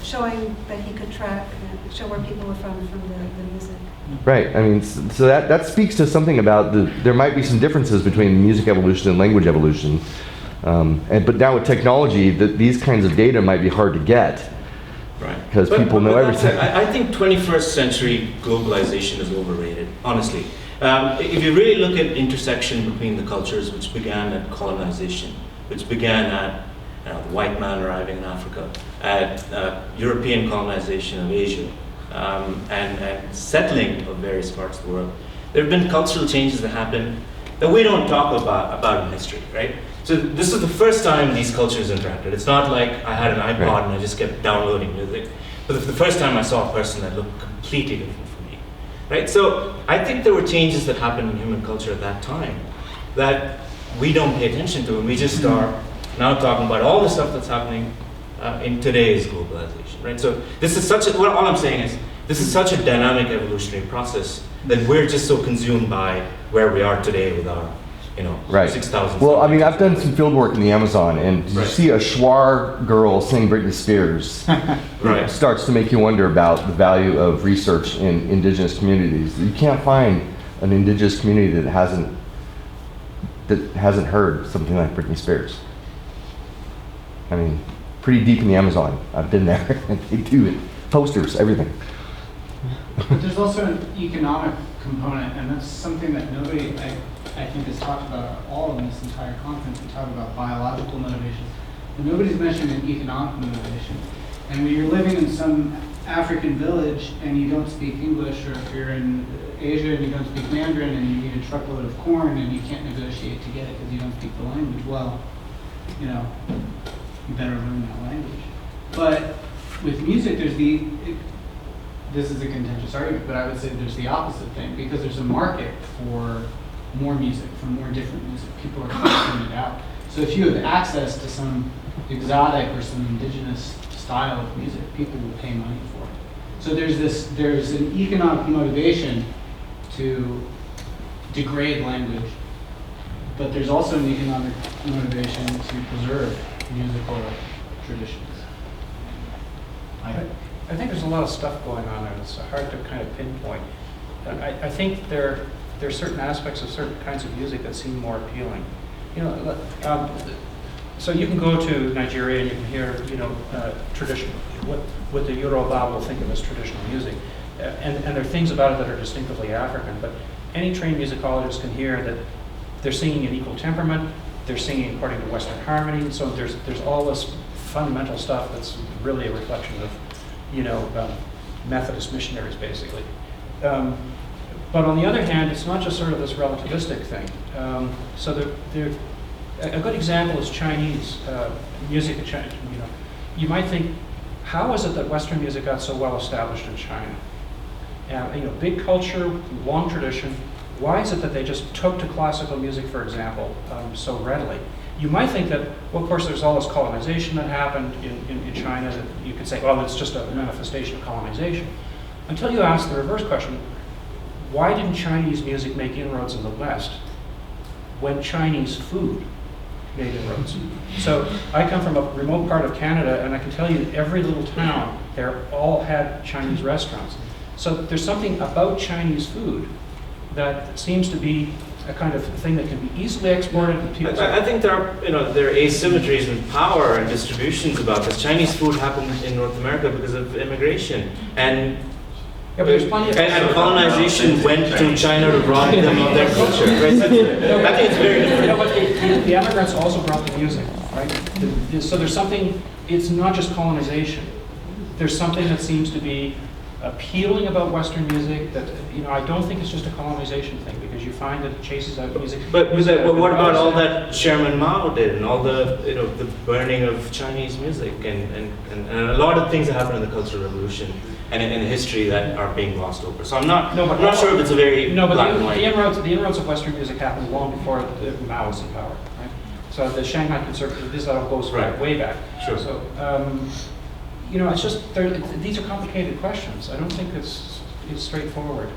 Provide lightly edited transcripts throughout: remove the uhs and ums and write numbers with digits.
showing that he could track, show where people were from the music. Right. I mean, so that speaks to something about there might be some differences between music evolution and language evolution. But now with technology, these kinds of data might be hard to get. Right. Because people know everything. I think 21st century globalization is overrated, honestly. If you really look at intersection between the cultures, which began at colonization, which began at the white man arriving in Africa, at European colonization of Asia, and settling of various parts of the world, there have been cultural changes that happen that we don't talk about in history, right? So this is the first time these cultures interacted. It's not like I had an iPod Right. and I just kept downloading music. But the first time I saw a person that looked completely different from me, right? So I think there were changes that happened in human culture at that time that we don't pay attention to, and we just are now talking about all the stuff that's happening in today's globalization, right? So this is well, all I'm saying is, this is such a dynamic evolutionary process that we're just so consumed by where we are today with our, Right. 6,000. Well, I mean, I've done some field work in the Amazon, and you Right. see a Schwar girl sing Britney Spears. Right. It starts to make you wonder about the value of research in indigenous communities. You can't find an indigenous community that hasn't heard something like Britney Spears. I mean, pretty deep in the Amazon. I've been there, and they do it. Posters, everything. But there's also an economic component, and that's something that nobody, I think, has talked about at all in this entire conference. We talk about biological motivations, but nobody's mentioned an economic motivation. And when you're living in some African village and you don't speak English, or if you're in Asia and you don't speak Mandarin and you need a truckload of corn and you can't negotiate to get it because you don't speak the language, well, you better learn that language. But with music, this is a contentious argument, but I would say there's the opposite thing, because there's a market for more music, for more different music. People are testing it out. So if you have access to some exotic or some indigenous style of music, people will pay money for it. So there's an economic motivation to degrade language, but there's also an economic motivation to preserve musical traditions. I think there's a lot of stuff going on there. It's hard to kind of pinpoint. I think there are certain aspects of certain kinds of music that seem more appealing. So you can go to Nigeria and you can hear, traditional, what the Yoruba will think of as traditional music. And there are things about it that are distinctively African, but any trained musicologist can hear that they're singing in equal temperament, they're singing according to Western harmony, so there's all this fundamental stuff that's really a reflection of Methodist missionaries, basically. But on the other hand, it's not just sort of this relativistic thing. So a good example is Chinese music. You might think, how is it that Western music got so well established in China? Big culture, long tradition. Why is it that they just took to classical music, for example, so readily? You might think that, well, of course, there's all this colonization that happened in China that you could say, well, it's just a manifestation of colonization. Until you ask the reverse question, why didn't Chinese music make inroads in the West when Chinese food made inroads? So I come from a remote part of Canada, and I can tell you that every little town there all had Chinese restaurants. So there's something about Chinese food that seems to be a kind of thing that can be easily exported. I think there are asymmetries in power and distributions about this. Chinese food happened in North America because of immigration, and and colonization went to China to rob them of their culture. Right? I think it's very different. But the immigrants also brought the music, right? So there's something. It's not just colonization. There's something that seems to be appealing about Western music that, I don't think it's just a colonization thing, because you find that it chases out music. But what about all that Chairman Mao did, and all the the burning of Chinese music, and a lot of things that happened in the Cultural Revolution and in history that are being glossed over. So I'm not sure if it's a very black and white. The inroads of Western music happened long before Mao was in power, right? So the Shanghai Conservative, this all goes way back. Sure. So. It's just, these are complicated questions. I don't think it's straightforward.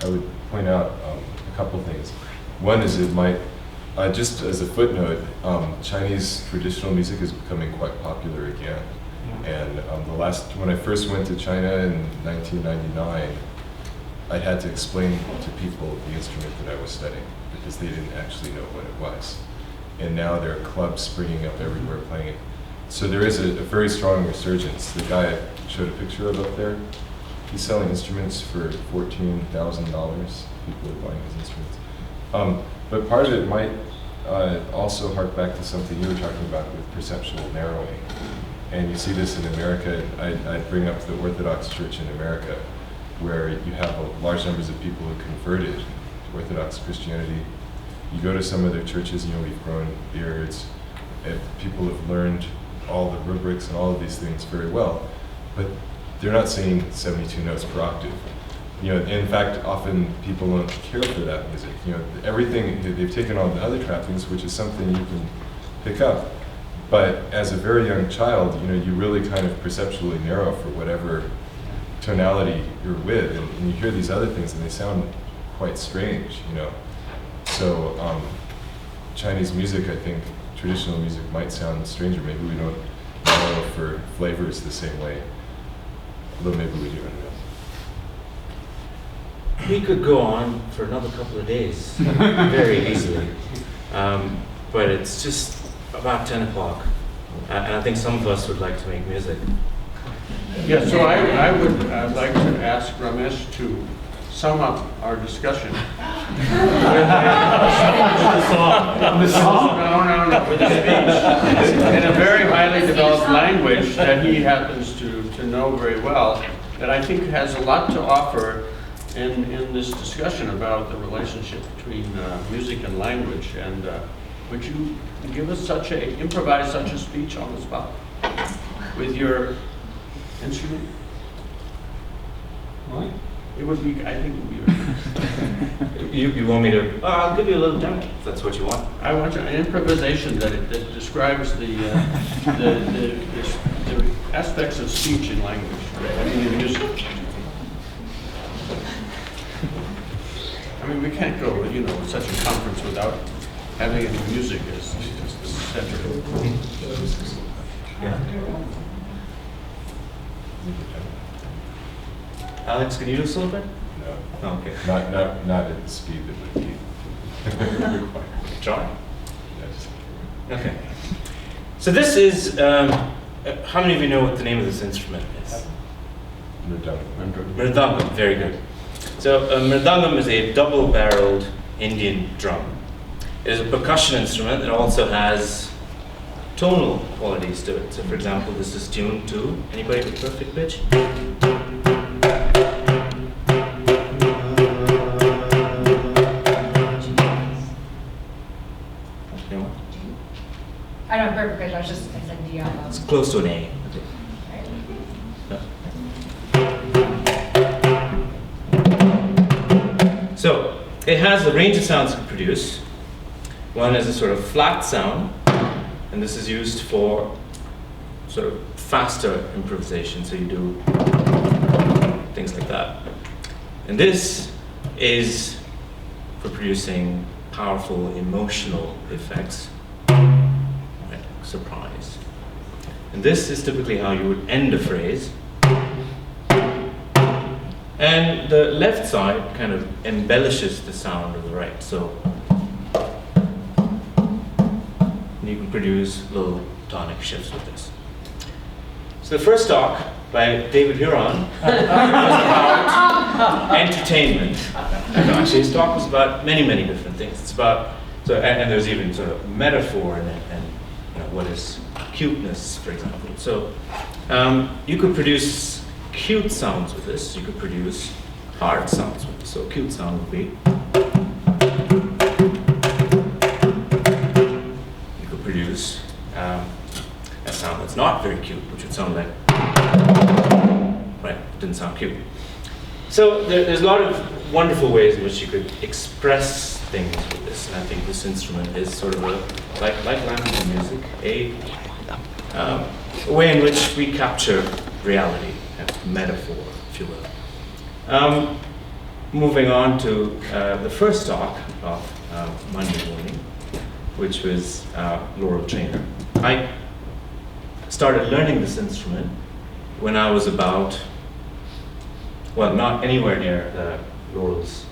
I would point out a couple of things. One is it might, just as a footnote, Chinese traditional music is becoming quite popular again. Yeah. And when I first went to China in 1999, I had to explain to people the instrument that I was studying because they didn't actually know what it was. And now there are clubs springing up everywhere playing it. So there is a very strong resurgence. The guy I showed a picture of up there, he's selling instruments for $14,000. People are buying his instruments. But part of it might also hark back to something you were talking about with perceptual narrowing. And you see this in America. I'd bring up the Orthodox Church in America, where you have large numbers of people who converted to Orthodox Christianity. You go to some of their churches, we've grown beards, and people have learned all the rubrics and all of these things very well, but they're not singing 72 notes per octave. In fact, often people don't care for that music. Everything, they've taken on the other trappings, which is something you can pick up. But as a very young child, you really kind of perceptually narrow for whatever tonality you're with, and you hear these other things and they sound quite strange, So Chinese music, I think, traditional music might sound stranger. Maybe we don't narrow for flavors the same way, although maybe we do, I don't know. We could go on for another couple of days, very easily. But it's just about 10 o'clock, and I think some of us would like to make music. Yeah, so I would like to ask Ramesh to sum up our discussion. No, with a speech in a very highly developed language that he happens to know very well, that I think has a lot to offer in this discussion about the relationship between music and language. And would you give us improvise such a speech on the spot with your instrument? What? It would be, I think it would be. You want me to? I'll give you a little demo, if that's what you want. I want an improvisation that describes the aspects of speech in language, in music. I mean, we can't go, such a conference without having any music as the center. Yeah. Alex, can you do something? No. Oh, okay. Not at the speed that would be required. Try. Yes. Okay. So this is, how many of you know what the name of this instrument is? Mridangam, very good. So mridangam is a double-barreled Indian drum. It is a percussion instrument. It also has tonal qualities to it. So for example, this is tuned to, anybody with perfect pitch? I don't have perfect pitch, I said D out loud. It's close to an A. So it has a range of sounds to produce. One is a sort of flat sound, and this is used for sort of faster improvisation. So you do things like that. And this is for producing powerful emotional effects. Surprise. And this is typically how you would end a phrase. And the left side kind of embellishes the sound of the right. So you can produce little tonic shifts with this. So the first talk by David Huron was about entertainment. Actually, his talk was about many, many different things. It's about, and there's even sort of metaphor in it, and what is cuteness, for example. So you could produce cute sounds with this. You could produce hard sounds with this. So a cute sound would be. You could produce a sound that's not very cute, which would sound like. Right, didn't sound cute. So there's a lot of wonderful ways in which you could express things with this, and I think this instrument is sort of like language and music, a way in which we capture reality, a metaphor, if you will. Moving on to the first talk of Monday morning, which was Laurel Trainer. I started learning this instrument when I was about, well, not anywhere near Laurel's,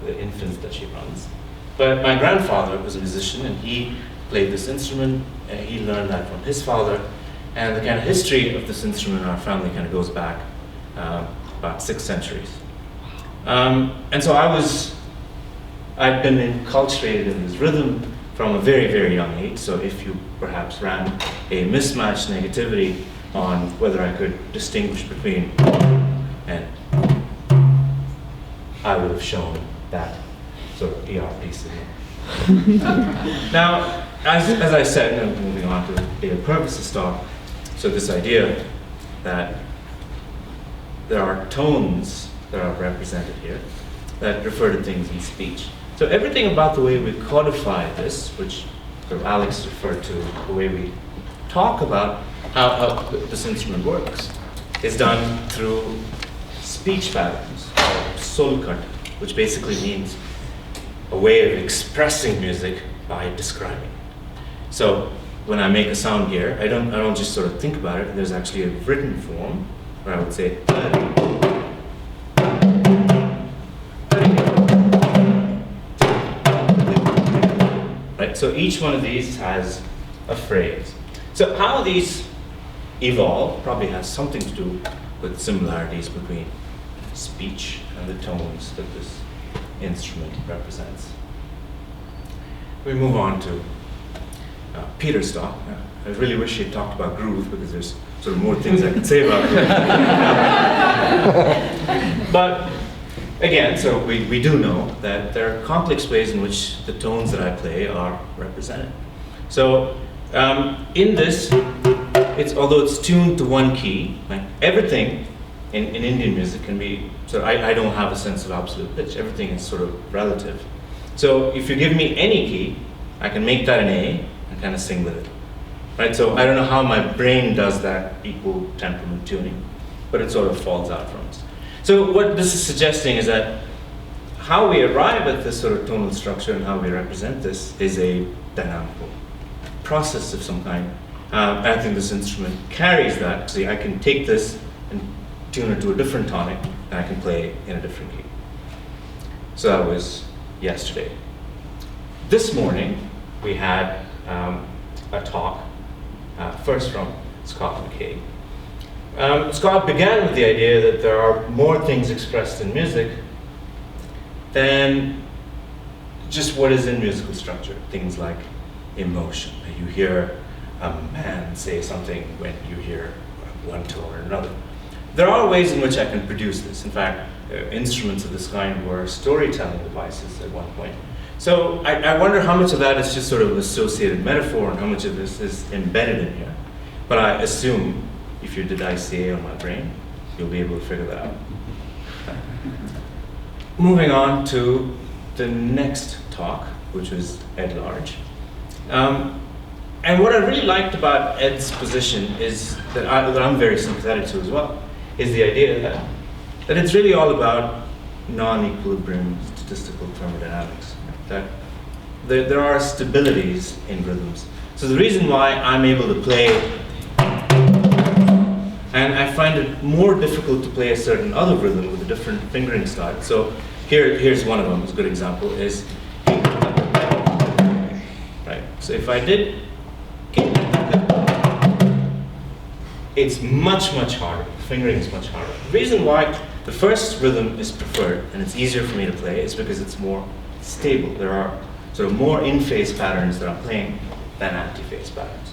the infant that she runs. But my grandfather was a musician, and he played this instrument, and he learned that from his father. And the kind of history of this instrument in our family kind of goes back about 6 centuries. And so I'd been enculturated in this rhythm from a very, very young age. So if you perhaps ran a mismatched negativity on whether I could distinguish between and, I would have shown that sort of ERP signal. Now, as I said, and moving on to the data purposes talk, so this idea that there are tones that are represented here that refer to things in speech. So everything about the way we codify this, which sort of Alex referred to, the way we talk about how this instrument works, is done through speech patterns, or solkat, which basically means a way of expressing music by describing. So when I make a sound here, I don't just sort of think about it. There's actually a written form where I would say, right? So each one of these has a phrase. So how these evolve probably has something to do with similarities between speech and the tones that this instrument represents. We move on to Peter's talk. I really wish he had talked about groove, because there's sort of more things I could say about groove. But again, so we do know that there are complex ways in which the tones that I play are represented. So in this, although it's tuned to one key, like everything in Indian music can be, so I don't have a sense of absolute pitch. Everything is sort of relative. So if you give me any key, I can make that an A and kind of sing with it. Right? So I don't know how my brain does that equal temperament tuning, but it sort of falls out from us. So what this is suggesting is that how we arrive at this sort of tonal structure and how we represent this is a dynamical process of some kind. I think this instrument carries that. See, I can take this and tune it to a different tonic, and I can play in a different key. So that was yesterday. This morning, we had a talk, first from Scott McKay. Scott began with the idea that there are more things expressed in music than just what is in musical structure. Things like emotion. You hear a man say something when you hear one tone or another. There are ways in which I can produce this. In fact, instruments of this kind were storytelling devices at one point. So I wonder how much of that is just sort of associated metaphor and how much of this is embedded in here. But I assume if you did ICA on my brain, you'll be able to figure that out. Moving on to the next talk, which was Ed Large. And what I really liked about Ed's position is that I'm very sympathetic to as well, is the idea that it's really all about non-equilibrium statistical thermodynamics. That there are stabilities in rhythms. So the reason why I'm able to play, and I find it more difficult to play a certain other rhythm with a different fingering style. So here's one of them, it's a good example, is, right? So if I did, it's much, much harder. Fingering is much harder. The reason why the first rhythm is preferred and it's easier for me to play is because it's more stable. There are sort of more in-phase patterns that I'm playing than anti-phase patterns.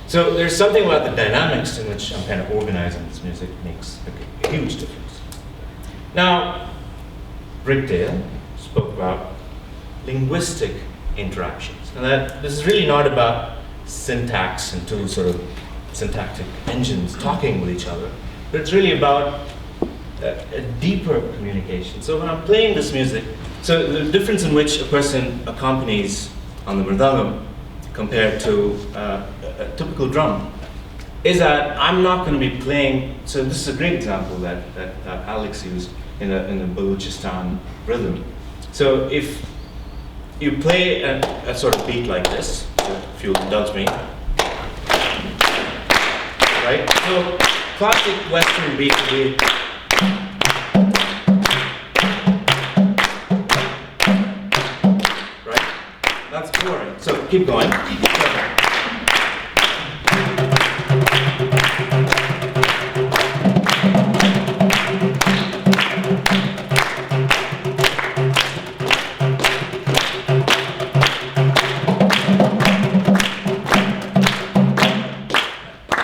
So there's something about the dynamics in which I'm kind of organizing this music makes a huge difference. Now, Rick Dale spoke about linguistic interactions. And that this is really not about syntax and two sort of syntactic engines talking with each other, but it's really about a deeper communication. So when I'm playing this music, so the difference in which a person accompanies on the mridangam compared to a typical drum is that I'm not going to be playing, so this is a great example that Alex used in the Balochistan rhythm. So if you play a sort of beat like this, if you'll indulge me, right? So classic Western beat would be. Right? That's boring. So keep going.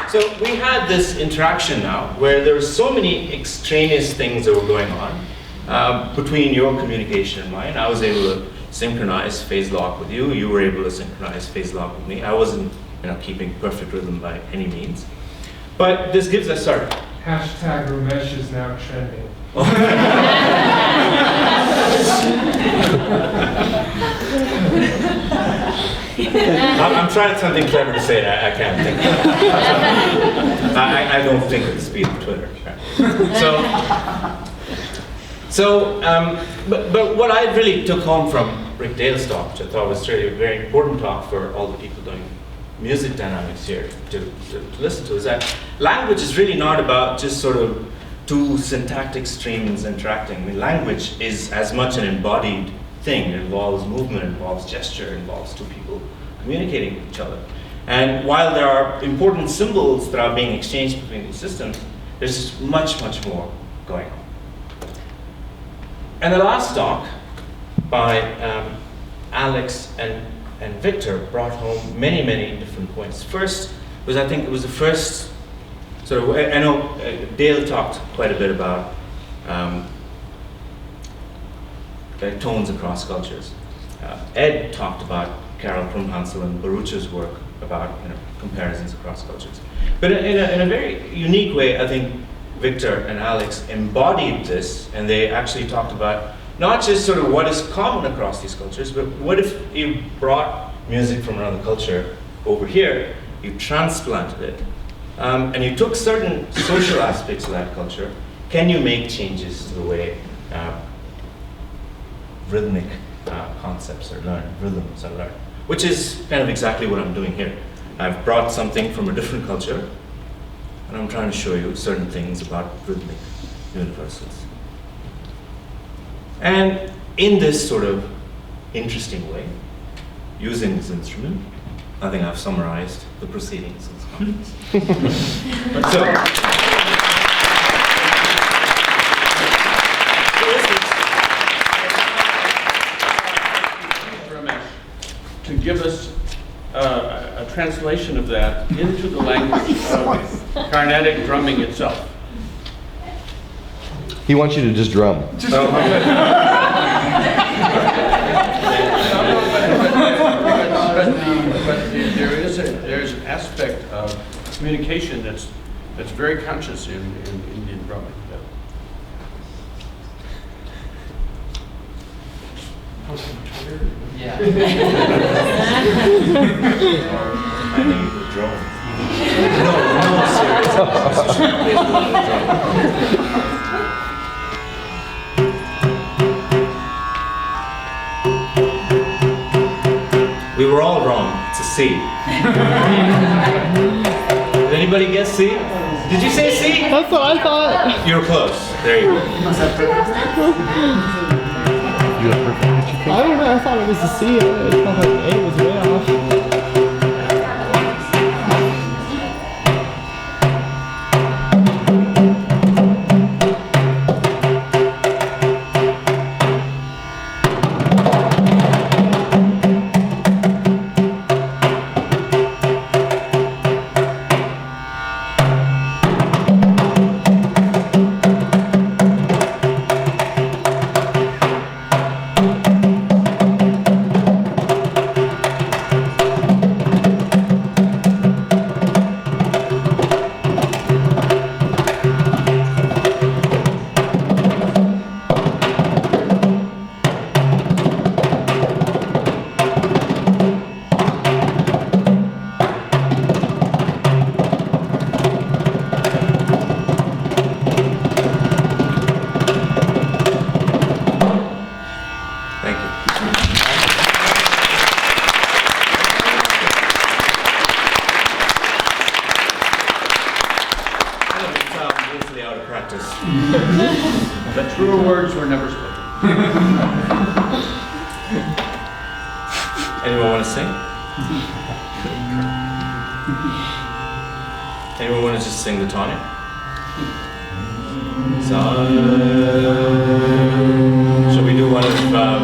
So we had this interaction now where there were so many extraneous things that were going on between your communication and mine. I was able to synchronize phase lock with you. You were able to synchronize phase lock with me. I wasn't, keeping perfect rhythm by any means. But this gives us our Hashtag Ramesh is now trending. I'm trying something clever to say, and I can't think. I don't think at the speed of Twitter. But what I really took home from Rick Dale's talk, which I thought was really a very important talk for all the people doing music dynamics here to listen to, is that language is really not about just sort of two syntactic streams interacting. I mean, language is as much an embodied thing. It involves movement, it involves gesture, it involves two people communicating with each other. And while there are important symbols that are being exchanged between these systems, there's just much, much more going on. And the last talk by Alex and Victor brought home many, many different points. First was, I think it was the first sort of, I know Dale talked quite a bit about tones across cultures. Ed talked about Carol Krumhansel and Baruch's work about comparisons across cultures. But in a very unique way, I think Victor and Alex embodied this, and they actually talked about not just sort of what is common across these cultures, but what if you brought music from another culture over here, you transplanted it, and you took certain social aspects of that culture, can you make changes to the way rhythmic concepts are learned, rhythms are learned? Which is kind of exactly what I'm doing here. I've brought something from a different culture, and I'm trying to show you certain things about rhythmic universals. And in this sort of interesting way, using this instrument, I think I've summarized the proceedings of this conference. To give us a translation of that into the language of Carnatic drumming itself. He wants you to just drum. But there's an aspect of communication that's very conscious in Indian drumming. Yeah. I need the drone. We were all wrong. It's a C. Did anybody guess C? Did you say C? That's what I thought. You were close. There you go. I don't know, I thought it was a C. I thought like A was way off. painfully out of practice. The truer words were never spoken. Anyone want to sing? Anyone want to just sing the tonic? Shall we do one of the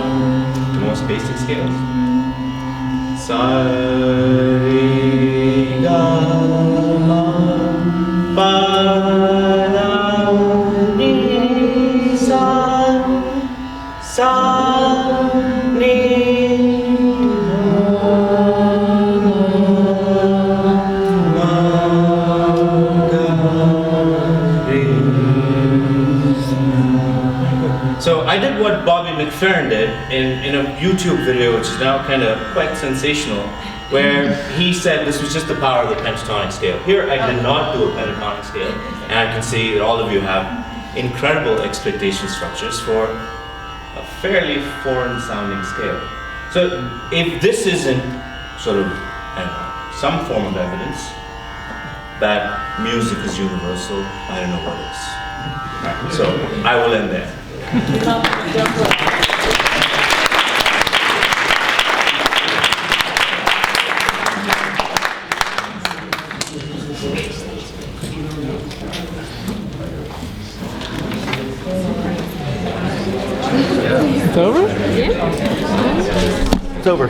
most basic scales? Sa, re, ga, ma, pa, la, ni, sa, sa, ni, ma, ga, re. So I did what Bobby McFerrin did in a YouTube video, which is now kind of quite sensational, where he said this was just the power of the pentatonic scale. Here I did not do a pentatonic scale, and I can see that all of you have incredible expectation structures for a fairly foreign sounding scale. So if this isn't sort of, I don't know, some form of evidence that music is universal, I don't know what is. Right, so I will end there. It's over? It's over.